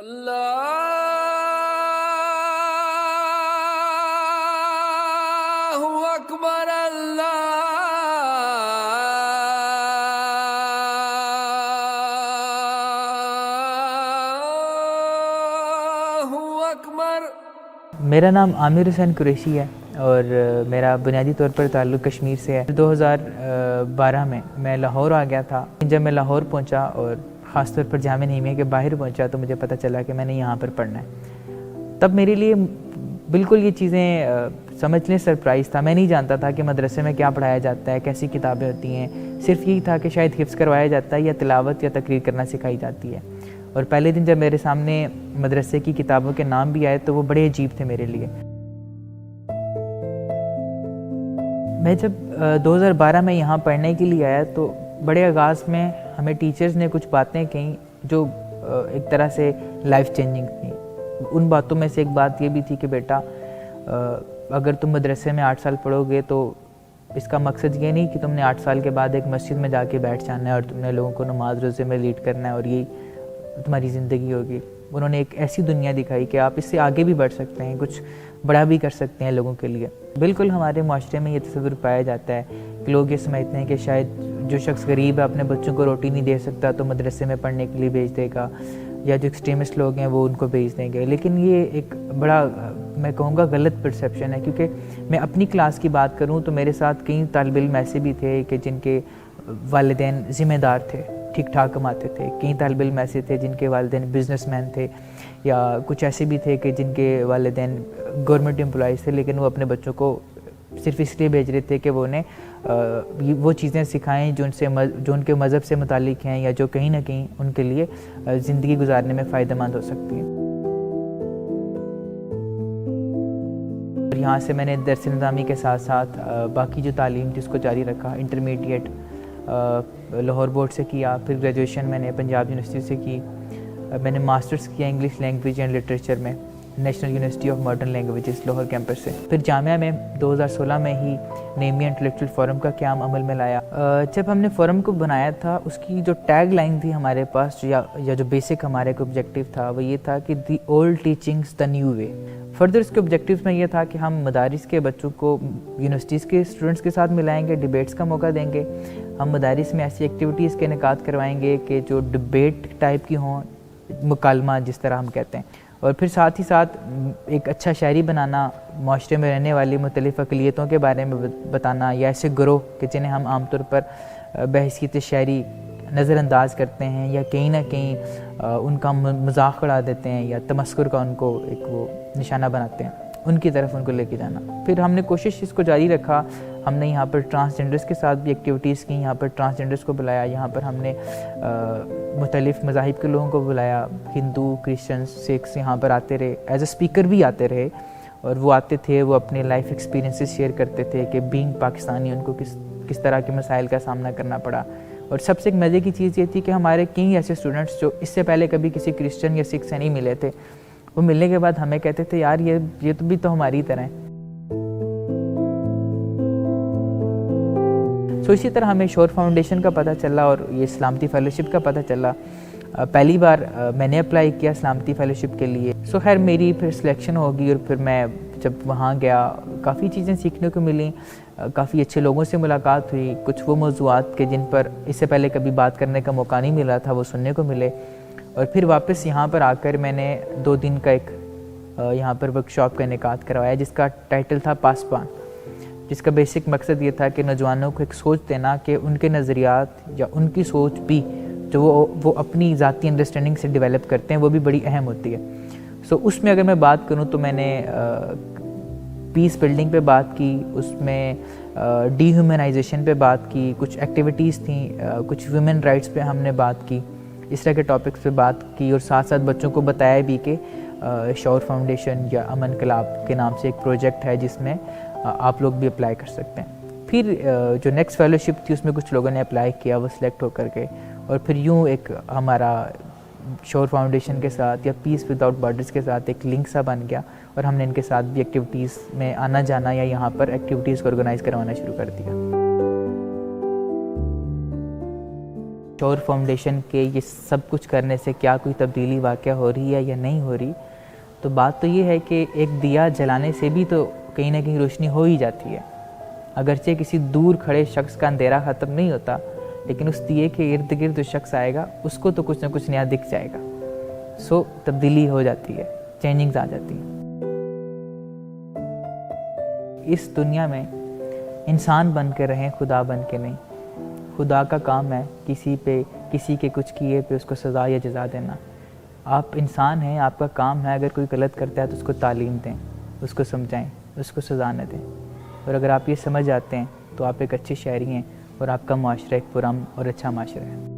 اللہ اکبر اللہ اکبر۔ میرا نام عامر حسین قریشی ہے اور میرا بنیادی طور پر تعلق کشمیر سے ہے۔ 2012 میں لاہور آ گیا تھا۔ جب میں لاہور پہنچا اور خاص طور پر جامعہ نعیمیہ کے باہر پہنچا تو مجھے پتہ چلا کہ میں نے یہاں پر پڑھنا ہے۔ تب میرے لیے بالکل یہ چیزیں سمجھ لیں سرپرائز تھا۔ میں نہیں جانتا تھا کہ مدرسے میں کیا پڑھایا جاتا ہے، کیسی کتابیں ہوتی ہیں۔ صرف یہی تھا کہ شاید حفظ کروایا جاتا ہے یا تلاوت یا تقریر کرنا سکھائی جاتی ہے۔ اور پہلے دن جب میرے سامنے مدرسے کی کتابوں کے نام بھی آئے تو وہ بڑے عجیب تھے میرے لیے۔ میں جب 2012 میں یہاں پڑھنے کے لیے آیا تو بڑے آغاز میں ہمیں ٹیچرز نے کچھ باتیں کہیں جو ایک طرح سے لائف چینجنگ تھیں۔ ان باتوں میں سے ایک بات یہ بھی تھی کہ بیٹا اگر تم مدرسے میں 8 سال پڑھو گے تو اس کا مقصد یہ نہیں کہ تم نے 8 سال کے بعد ایک مسجد میں جا کے بیٹھ جانا ہے اور تم نے لوگوں کو نماز روزے میں لیڈ کرنا ہے اور یہی تمہاری زندگی ہوگی۔ انہوں نے ایک ایسی دنیا دکھائی کہ آپ اس سے آگے بھی بڑھ سکتے ہیں، کچھ بڑا بھی کر سکتے ہیں لوگوں کے لیے۔ بالکل ہمارے معاشرے میں یہ تصور پایا جاتا ہے کہ لوگ یہ سمجھتے ہیں کہ شاید جو شخص غریب ہے اپنے بچوں کو روٹی نہیں دے سکتا تو مدرسے میں پڑھنے کے لیے بھیج دے گا، یا جو ایکسٹریمسٹ لوگ ہیں وہ ان کو بھیج دیں گے۔ لیکن یہ ایک بڑا میں کہوں گا غلط پرسیپشن ہے، کیونکہ میں اپنی کلاس کی بات کروں تو میرے ساتھ کئی طالب علم ایسے بھی تھے کہ جن کے والدین ذمہ دار تھے، ٹھیک ٹھاک کماتے تھے۔ کئی طالب علم ایسے تھے جن کے والدین بزنس مین تھے، یا کچھ ایسے بھی تھے کہ جن کے والدین گورنمنٹ امپلائیز تھے، لیکن وہ اپنے بچوں کو صرف اس لیے بھیج رہے تھے کہ وہ انہیں وہ چیزیں سکھائیں جو ان کے مذہب سے متعلق ہیں یا جو کہیں نہ کہیں ان کے لیے زندگی گزارنے میں فائدہ مند ہو سکتی ہیں۔ یہاں سے میں نے درس نظامی کے ساتھ ساتھ باقی جو تعلیم جس کو جاری رکھا، انٹرمیڈیٹ لاہور بورڈ سے کیا، پھر گریجویشن میں نے پنجاب یونیورسٹی سے کی، میں نے ماسٹرز کیا انگلش لینگویج اینڈ لٹریچر میں national university of modern languages Lahore campus سے۔ پھر جامعہ میں 2016 میں ہی نعیمیہ انٹلیکچوئل فورم کا قیام عمل میں لایا۔ جب ہم نے فورم کو بنایا تھا اس کی جو ٹیگ لائن تھی ہمارے پاس یا جو بیسک ہمارے کو آبجیکٹیو تھا وہ یہ تھا کہ the old teachings the new way. Further اس کے آبجیکٹیوز میں یہ تھا کہ ہم مدارس کے بچوں کو یونیورسٹیز کے اسٹوڈنٹس کے ساتھ ملائیں گے، ڈیبیٹس کا موقع دیں گے۔ ہم مدارس میں ایسی ایکٹیویٹیز کے انعقاد کروائیں گے کہ جو ڈبیٹ ٹائپ کی ہوں، مکالمہ جس طرح ہم کہتے ہیں، اور پھر ساتھ ہی ساتھ ایک اچھا شاعری بنانا، معاشرے میں رہنے والی مختلف اقلیتوں کے بارے میں بتانا، یا ایسے گروہ کہ جنہیں ہم عام طور پر بحیثیت شاعری نظر انداز کرتے ہیں یا کہیں نہ کہیں ان کا مذاق اڑا دیتے ہیں یا تمسخر کا ان کو ایک وہ نشانہ بناتے ہیں، ان کی طرف ان کو لے کے جانا۔ پھر ہم نے کوشش اس کو جاری رکھا۔ ہم نے یہاں پر ٹرانسجینڈرز کے ساتھ بھی ایکٹیویٹیز کی، یہاں پر ٹرانسجینڈرز کو بلایا، یہاں پر ہم نے مختلف مذاہب کے لوگوں کو بلایا، ہندو، کرسچنز، سکھس یہاں پر آتے رہے، ایز اے اسپیکر بھی آتے رہے، اور وہ آتے تھے، وہ اپنے لائف ایکسپیرینسز شیئر کرتے تھے کہ بینگ پاکستانی ان کو کس طرح کے مسائل کا سامنا کرنا پڑا۔ اور سب سے ایک مزے کی چیز یہ تھی کہ ہمارے کئی ایسے اسٹوڈنٹس جو اس سے پہلے کبھی کسی کرسچن یا سکھ سے نہیں ملے تھے، وہ ملنے کے بعد ہمیں کہتے تھے یار یہ تو بھی تو ہماری طرح ہیں۔ اسی طرح ہمیں شور فاؤنڈیشن کا پتہ چلا اور یہ سلامتی فیلوشپ کا پتہ چلا۔ پہلی بار میں نے اپلائی کیا سلامتی فیلوشپ کے لیے۔ خیر میری پھر سلیکشن ہوگی اور پھر میں جب وہاں گیا کافی چیزیں سیکھنے کو ملیں، کافی اچھے لوگوں سے ملاقات ہوئی، کچھ وہ موضوعات کے جن پر اس سے پہلے کبھی بات کرنے کا موقع نہیں ملا تھا وہ سننے کو ملے۔ اور پھر واپس یہاں پر آ کر میں نے 2 دن کا ایک یہاں پر ورکشاپ کا انعقاد کروایا جس کا ٹائٹل تھا پاسبان، جس کا بیسک مقصد یہ تھا کہ نوجوانوں کو ایک سوچ دینا کہ ان کے نظریات یا ان کی سوچ بھی جو وہ اپنی ذاتی انڈرسٹینڈنگ سے ڈیولپ کرتے ہیں وہ بھی بڑی اہم ہوتی ہے۔ اس میں اگر میں بات کروں تو میں نے پیس بلڈنگ پہ بات کی، اس میں ڈی ہیومنائزیشن پہ بات کی، کچھ ایکٹیویٹیز تھیں، کچھ ویمن رائٹس پہ ہم نے بات کی، اس طرح کے ٹاپکس پہ بات کی، اور ساتھ ساتھ بچوں کو بتایا بھی کہ شعور فاؤنڈیشن یا امن کلاب کے نام سے ایک پروجیکٹ ہے جس میں آپ لوگ بھی اپلائی کر سکتے ہیں۔ پھر جو نیکسٹ فیلوشپ تھی اس میں کچھ لوگوں نے اپلائی کیا، وہ سلیکٹ ہو کر کے، اور پھر یوں ایک ہمارا شور فاؤنڈیشن کے ساتھ یا پیس وداؤٹ بارڈرز کے ساتھ ایک لنک سا بن گیا، اور ہم نے ان کے ساتھ بھی ایکٹیویٹیز میں آنا جانا یا یہاں پر ایکٹیویٹیز کو آرگنائز کروانا شروع کر دیا۔ شعور فاؤنڈیشن کے یہ سب کچھ کرنے سے کیا کوئی تبدیلی واقع ہو رہی ہے یا نہیں ہو رہی، تو بات تو یہ ہے کہ ایک دیا جلانے سے بھی تو کہیں نہ کہیں روشنی ہو ہی جاتی ہے. اگرچہ کسی دور کھڑے شخص کا اندھیرا ختم نہیں ہوتا، لیکن اس دیے کے ارد گرد جو شخص آئے گا اس کو تو کچھ نہ کچھ نیا دکھ جائے گا. سو تبدیلی ہو جاتی ہے، چینجنگز آ جاتی ہیں. اس دنیا میں انسان بن کے رہیں، خدا بن کے نہیں. خدا کا کام ہے کسی کے کچھ کیے پہ اس کو سزا یا جزا دینا. آپ انسان ہیں، آپ کا کام ہے اگر کوئی غلط کرتا ہے تو اس کو تعلیم دیں، اس کو سمجھائیں، اس کو سزا نہ دیں. اور اگر آپ یہ سمجھ جاتے ہیں تو آپ ایک اچھے شہری ہیں اور آپ کا معاشرہ ایک پرامن اور اچھا معاشرہ ہے.